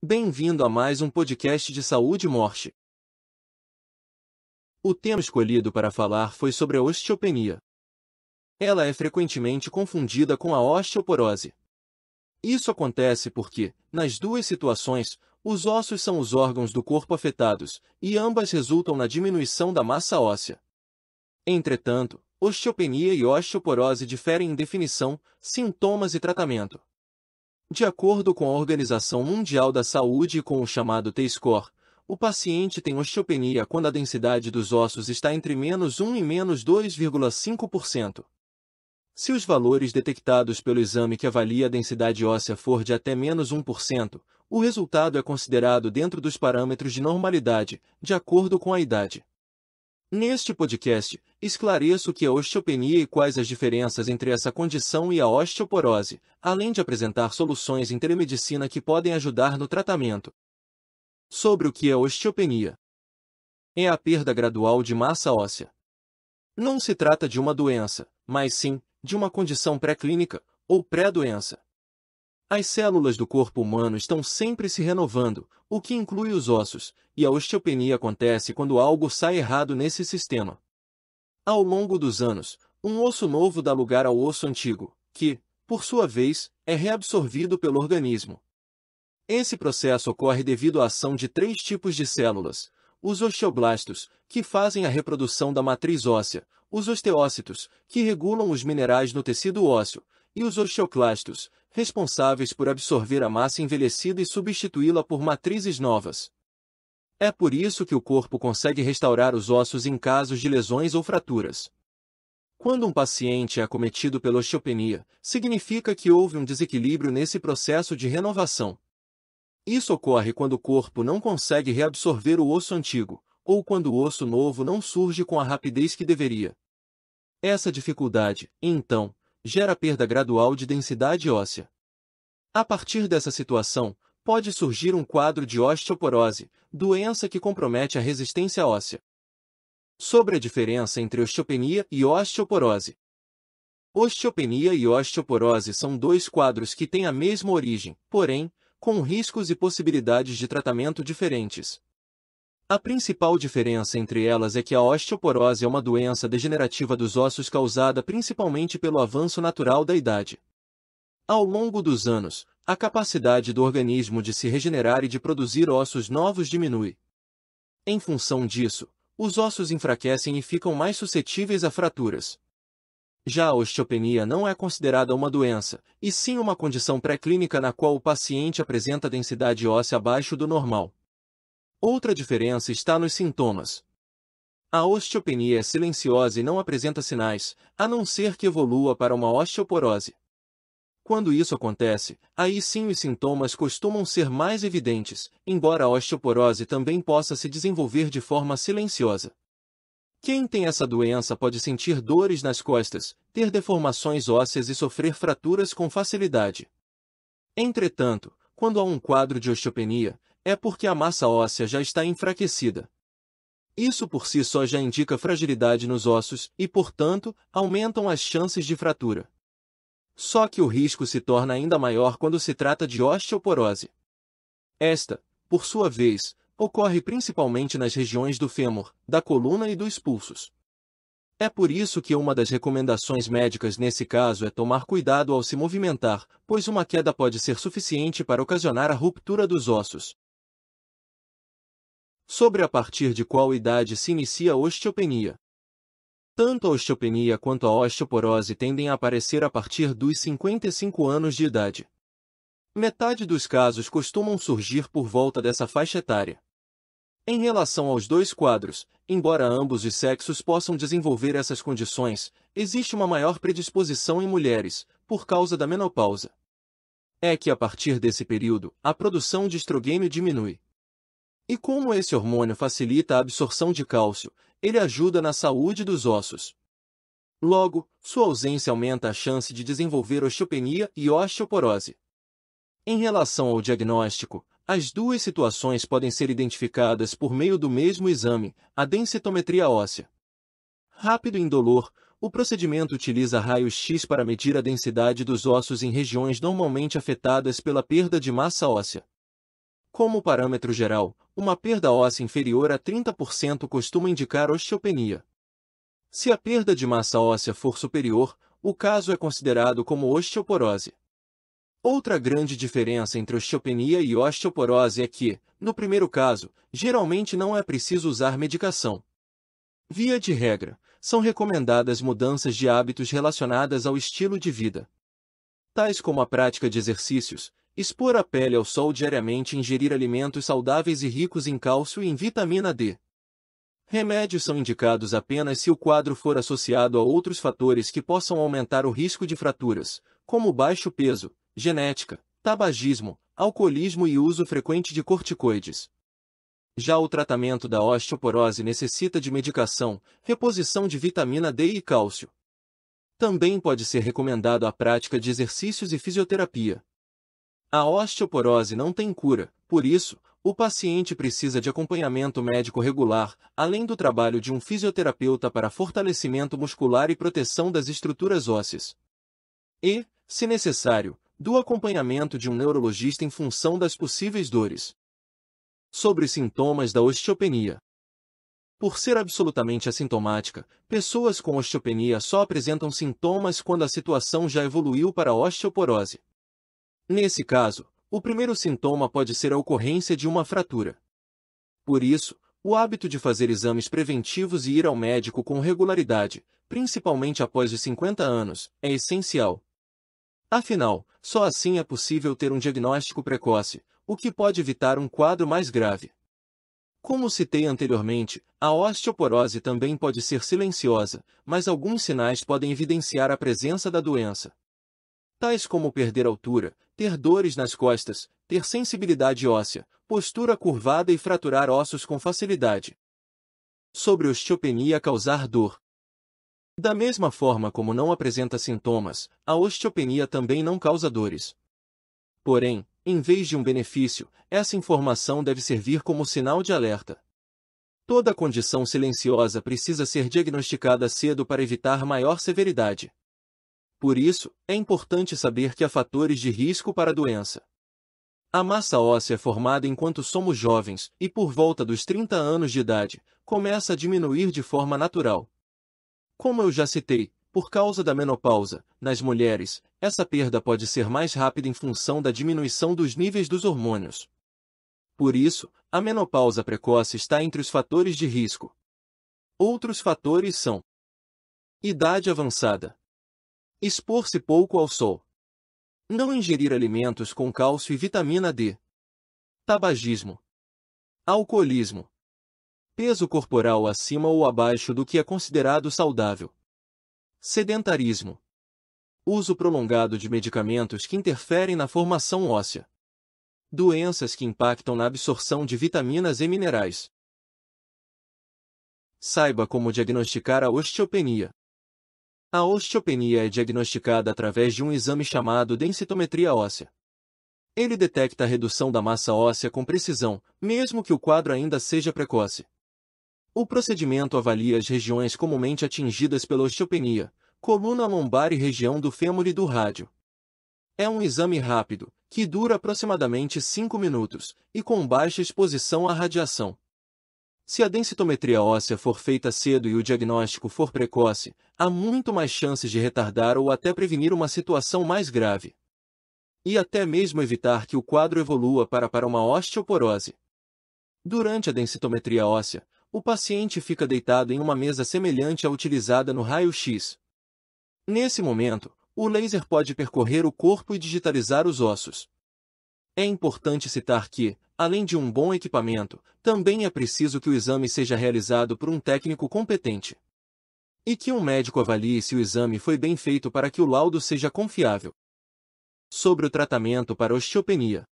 Bem-vindo a mais um podcast de saúde e morte. O tema escolhido para falar foi sobre a osteopenia. Ela é frequentemente confundida com a osteoporose. Isso acontece porque, nas duas situações, os ossos são os órgãos do corpo afetados, e ambas resultam na diminuição da massa óssea. Entretanto, osteopenia e osteoporose diferem em definição, sintomas e tratamento. De acordo com a Organização Mundial da Saúde e com o chamado T-score, o paciente tem osteopenia quando a densidade dos ossos está entre -1 e -2,5%. Se os valores detectados pelo exame que avalia a densidade óssea for de até -1%, o resultado é considerado dentro dos parâmetros de normalidade, de acordo com a idade. Neste podcast, esclareço o que é osteopenia e quais as diferenças entre essa condição e a osteoporose, além de apresentar soluções em telemedicina que podem ajudar no tratamento. Sobre o que é osteopenia. É a perda gradual de massa óssea. Não se trata de uma doença, mas sim, de uma condição pré-clínica, ou pré-doença. As células do corpo humano estão sempre se renovando, o que inclui os ossos, e a osteopenia acontece quando algo sai errado nesse sistema. Ao longo dos anos, um osso novo dá lugar ao osso antigo, que, por sua vez, é reabsorvido pelo organismo. Esse processo ocorre devido à ação de três tipos de células: os osteoblastos, que fazem a reprodução da matriz óssea, os osteócitos, que regulam os minerais no tecido ósseo, e os osteoclastos, responsáveis por absorver a massa envelhecida e substituí-la por matrizes novas. É por isso que o corpo consegue restaurar os ossos em casos de lesões ou fraturas. Quando um paciente é acometido pela osteopenia, significa que houve um desequilíbrio nesse processo de renovação. Isso ocorre quando o corpo não consegue reabsorver o osso antigo, ou quando o osso novo não surge com a rapidez que deveria. Essa dificuldade, então, gera perda gradual de densidade óssea. A partir dessa situação, pode surgir um quadro de osteoporose, doença que compromete a resistência óssea. Sobre a diferença entre osteopenia e osteoporose. Osteopenia e osteoporose são dois quadros que têm a mesma origem, porém, com riscos e possibilidades de tratamento diferentes. A principal diferença entre elas é que a osteoporose é uma doença degenerativa dos ossos causada principalmente pelo avanço natural da idade. Ao longo dos anos, a capacidade do organismo de se regenerar e de produzir ossos novos diminui. Em função disso, os ossos enfraquecem e ficam mais suscetíveis a fraturas. Já a osteopenia não é considerada uma doença, e sim uma condição pré-clínica na qual o paciente apresenta densidade óssea abaixo do normal. Outra diferença está nos sintomas. A osteopenia é silenciosa e não apresenta sinais, a não ser que evolua para uma osteoporose. Quando isso acontece, aí sim os sintomas costumam ser mais evidentes, embora a osteoporose também possa se desenvolver de forma silenciosa. Quem tem essa doença pode sentir dores nas costas, ter deformações ósseas e sofrer fraturas com facilidade. Entretanto, quando há um quadro de osteopenia, é porque a massa óssea já está enfraquecida. Isso por si só já indica fragilidade nos ossos e, portanto, aumentam as chances de fratura. Só que o risco se torna ainda maior quando se trata de osteoporose. Esta, por sua vez, ocorre principalmente nas regiões do fêmur, da coluna e dos pulsos. É por isso que uma das recomendações médicas nesse caso é tomar cuidado ao se movimentar, pois uma queda pode ser suficiente para ocasionar a ruptura dos ossos. Sobre a partir de qual idade se inicia a osteopenia. Tanto a osteopenia quanto a osteoporose tendem a aparecer a partir dos 55 anos de idade. Metade dos casos costumam surgir por volta dessa faixa etária. Em relação aos dois quadros, embora ambos os sexos possam desenvolver essas condições, existe uma maior predisposição em mulheres, por causa da menopausa. É que a partir desse período, a produção de estrogênio diminui. E como esse hormônio facilita a absorção de cálcio, ele ajuda na saúde dos ossos. Logo, sua ausência aumenta a chance de desenvolver osteopenia e osteoporose. Em relação ao diagnóstico, as duas situações podem ser identificadas por meio do mesmo exame, a densitometria óssea. Rápido e indolor, o procedimento utiliza raios-x para medir a densidade dos ossos em regiões normalmente afetadas pela perda de massa óssea. Como parâmetro geral, uma perda óssea inferior a 30% costuma indicar osteopenia. Se a perda de massa óssea for superior, o caso é considerado como osteoporose. Outra grande diferença entre osteopenia e osteoporose é que, no primeiro caso, geralmente não é preciso usar medicação. Via de regra, são recomendadas mudanças de hábitos relacionadas ao estilo de vida, tais como a prática de exercícios, expor a pele ao sol diariamente e ingerir alimentos saudáveis e ricos em cálcio e em vitamina D. Remédios são indicados apenas se o quadro for associado a outros fatores que possam aumentar o risco de fraturas, como baixo peso, genética, tabagismo, alcoolismo e uso frequente de corticoides. Já o tratamento da osteoporose necessita de medicação, reposição de vitamina D e cálcio. Também pode ser recomendado a prática de exercícios e fisioterapia. A osteoporose não tem cura, por isso, o paciente precisa de acompanhamento médico regular, além do trabalho de um fisioterapeuta para fortalecimento muscular e proteção das estruturas ósseas. E, se necessário, do acompanhamento de um neurologista em função das possíveis dores. Sobre os sintomas da osteopenia. Por ser absolutamente assintomática, pessoas com osteopenia só apresentam sintomas quando a situação já evoluiu para a osteoporose. Nesse caso, o primeiro sintoma pode ser a ocorrência de uma fratura. Por isso, o hábito de fazer exames preventivos e ir ao médico com regularidade, principalmente após os 50 anos, é essencial. Afinal, só assim é possível ter um diagnóstico precoce, o que pode evitar um quadro mais grave. Como citei anteriormente, a osteoporose também pode ser silenciosa, mas alguns sinais podem evidenciar a presença da doença, tais como perder altura, ter dores nas costas, ter sensibilidade óssea, postura curvada e fraturar ossos com facilidade. Sobre osteopenia causar dor. Da mesma forma como não apresenta sintomas, a osteopenia também não causa dores. Porém, em vez de um benefício, essa informação deve servir como sinal de alerta. Toda condição silenciosa precisa ser diagnosticada cedo para evitar maior severidade. Por isso, é importante saber que há fatores de risco para a doença. A massa óssea é formada enquanto somos jovens e, por volta dos 30 anos de idade, começa a diminuir de forma natural. Como eu já citei, por causa da menopausa, nas mulheres, essa perda pode ser mais rápida em função da diminuição dos níveis dos hormônios. Por isso, a menopausa precoce está entre os fatores de risco. Outros fatores são: idade avançada, expor-se pouco ao sol, não ingerir alimentos com cálcio e vitamina D, tabagismo, alcoolismo, peso corporal acima ou abaixo do que é considerado saudável, sedentarismo, uso prolongado de medicamentos que interferem na formação óssea, doenças que impactam na absorção de vitaminas e minerais. Saiba como diagnosticar a osteopenia. A osteopenia é diagnosticada através de um exame chamado densitometria óssea. Ele detecta a redução da massa óssea com precisão, mesmo que o quadro ainda seja precoce. O procedimento avalia as regiões comumente atingidas pela osteopenia, coluna lombar e região do fêmur e do rádio. É um exame rápido, que dura aproximadamente 5 minutos, e com baixa exposição à radiação. Se a densitometria óssea for feita cedo e o diagnóstico for precoce, há muito mais chances de retardar ou até prevenir uma situação mais grave. E até mesmo evitar que o quadro evolua para uma osteoporose. Durante a densitometria óssea, o paciente fica deitado em uma mesa semelhante à utilizada no raio-x. Nesse momento, o laser pode percorrer o corpo e digitalizar os ossos. É importante citar que, além de um bom equipamento, também é preciso que o exame seja realizado por um técnico competente. E que um médico avalie se o exame foi bem feito para que o laudo seja confiável. Sobre o tratamento para osteopenia.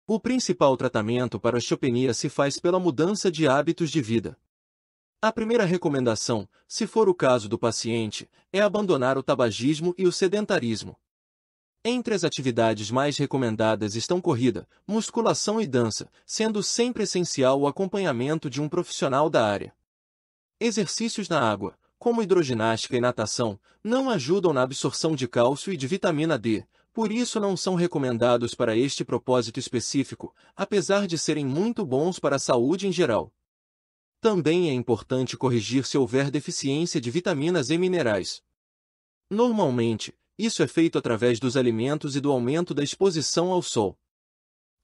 O principal tratamento para osteopenia se faz pela mudança de hábitos de vida. A primeira recomendação, se for o caso do paciente, é abandonar o tabagismo e o sedentarismo. Entre as atividades mais recomendadas estão corrida, musculação e dança, sendo sempre essencial o acompanhamento de um profissional da área. Exercícios na água, como hidroginástica e natação, não ajudam na absorção de cálcio e de vitamina D, Por isso não são recomendados para este propósito específico, apesar de serem muito bons para a saúde em geral. Também é importante corrigir se houver deficiência de vitaminas e minerais. Normalmente, isso é feito através dos alimentos e do aumento da exposição ao sol.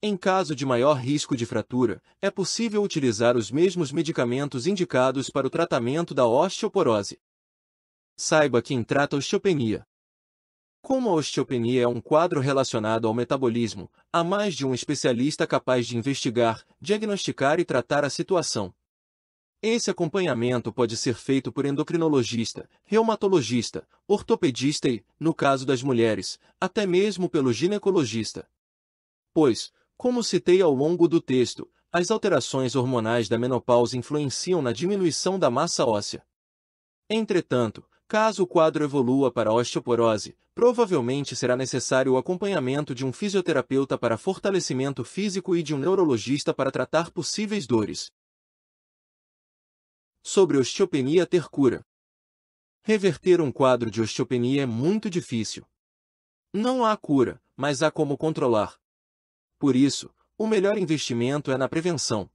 Em caso de maior risco de fratura, é possível utilizar os mesmos medicamentos indicados para o tratamento da osteoporose. Saiba quem trata osteopenia. Como a osteopenia é um quadro relacionado ao metabolismo, há mais de um especialista capaz de investigar, diagnosticar e tratar a situação. Esse acompanhamento pode ser feito por endocrinologista, reumatologista, ortopedista e, no caso das mulheres, até mesmo pelo ginecologista. Pois, como citei ao longo do texto, as alterações hormonais da menopausa influenciam na diminuição da massa óssea. Entretanto, caso o quadro evolua para a osteoporose, provavelmente será necessário o acompanhamento de um fisioterapeuta para fortalecimento físico e de um neurologista para tratar possíveis dores. Sobre osteopenia ter cura. Reverter um quadro de osteopenia é muito difícil. Não há cura, mas há como controlar. Por isso, o melhor investimento é na prevenção.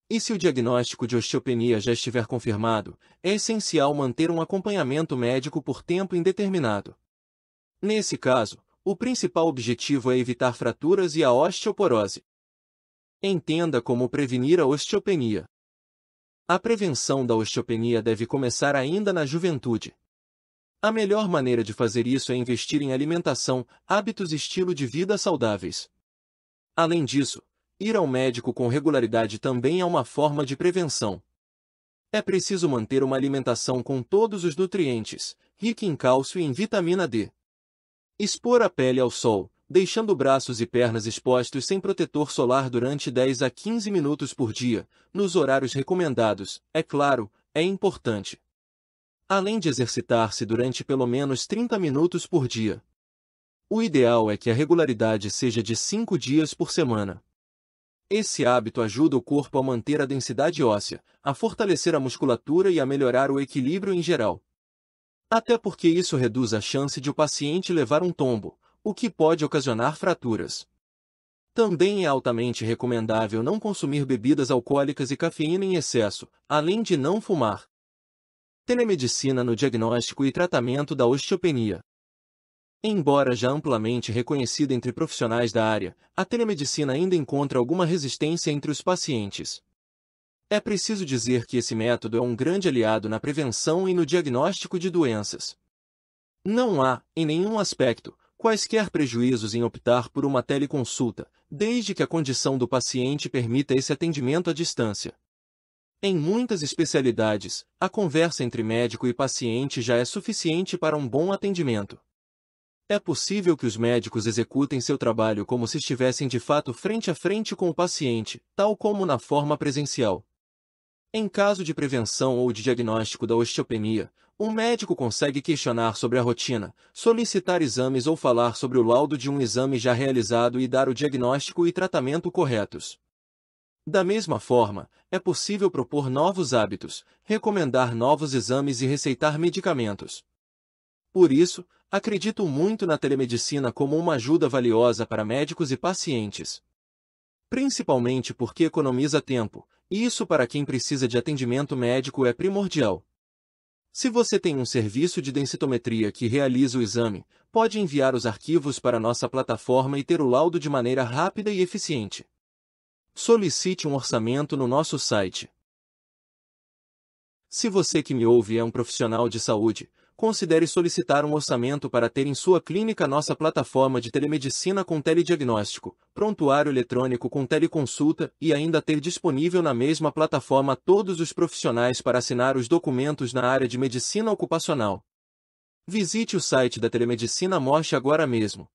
E se o diagnóstico de osteopenia já estiver confirmado, é essencial manter um acompanhamento médico por tempo indeterminado. Nesse caso, o principal objetivo é evitar fraturas e a osteoporose. Entenda como prevenir a osteopenia. A prevenção da osteopenia deve começar ainda na juventude. A melhor maneira de fazer isso é investir em alimentação, hábitos e estilo de vida saudáveis. Além disso, ir ao médico com regularidade também é uma forma de prevenção. É preciso manter uma alimentação com todos os nutrientes, rica em cálcio e em vitamina D. Expor a pele ao sol, deixando braços e pernas expostos sem protetor solar durante 10 a 15 minutos por dia, nos horários recomendados, é claro, é importante. Além de exercitar-se durante pelo menos 30 minutos por dia. O ideal é que a regularidade seja de 5 dias por semana. Esse hábito ajuda o corpo a manter a densidade óssea, a fortalecer a musculatura e a melhorar o equilíbrio em geral. Até porque isso reduz a chance de o paciente levar um tombo, o que pode ocasionar fraturas. Também é altamente recomendável não consumir bebidas alcoólicas e cafeína em excesso, além de não fumar. Telemedicina no diagnóstico e tratamento da osteopenia. Embora já amplamente reconhecida entre profissionais da área, a telemedicina ainda encontra alguma resistência entre os pacientes. É preciso dizer que esse método é um grande aliado na prevenção e no diagnóstico de doenças. Não há, em nenhum aspecto, quaisquer prejuízos em optar por uma teleconsulta, desde que a condição do paciente permita esse atendimento à distância. Em muitas especialidades, a conversa entre médico e paciente já é suficiente para um bom atendimento. É possível que os médicos executem seu trabalho como se estivessem de fato frente a frente com o paciente, tal como na forma presencial. Em caso de prevenção ou de diagnóstico da osteopenia, um médico consegue questionar sobre a rotina, solicitar exames ou falar sobre o laudo de um exame já realizado e dar o diagnóstico e tratamento corretos. Da mesma forma, é possível propor novos hábitos, recomendar novos exames e receitar medicamentos. Por isso, acredito muito na telemedicina como uma ajuda valiosa para médicos e pacientes. Principalmente porque economiza tempo, e isso para quem precisa de atendimento médico é primordial. Se você tem um serviço de densitometria que realiza o exame, pode enviar os arquivos para nossa plataforma e ter o laudo de maneira rápida e eficiente. Solicite um orçamento no nosso site. Se você que me ouve é um profissional de saúde, considere solicitar um orçamento para ter em sua clínica nossa plataforma de telemedicina com telediagnóstico, prontuário eletrônico com teleconsulta e ainda ter disponível na mesma plataforma todos os profissionais para assinar os documentos na área de medicina ocupacional. Visite o site da Telemedicina Moche agora mesmo.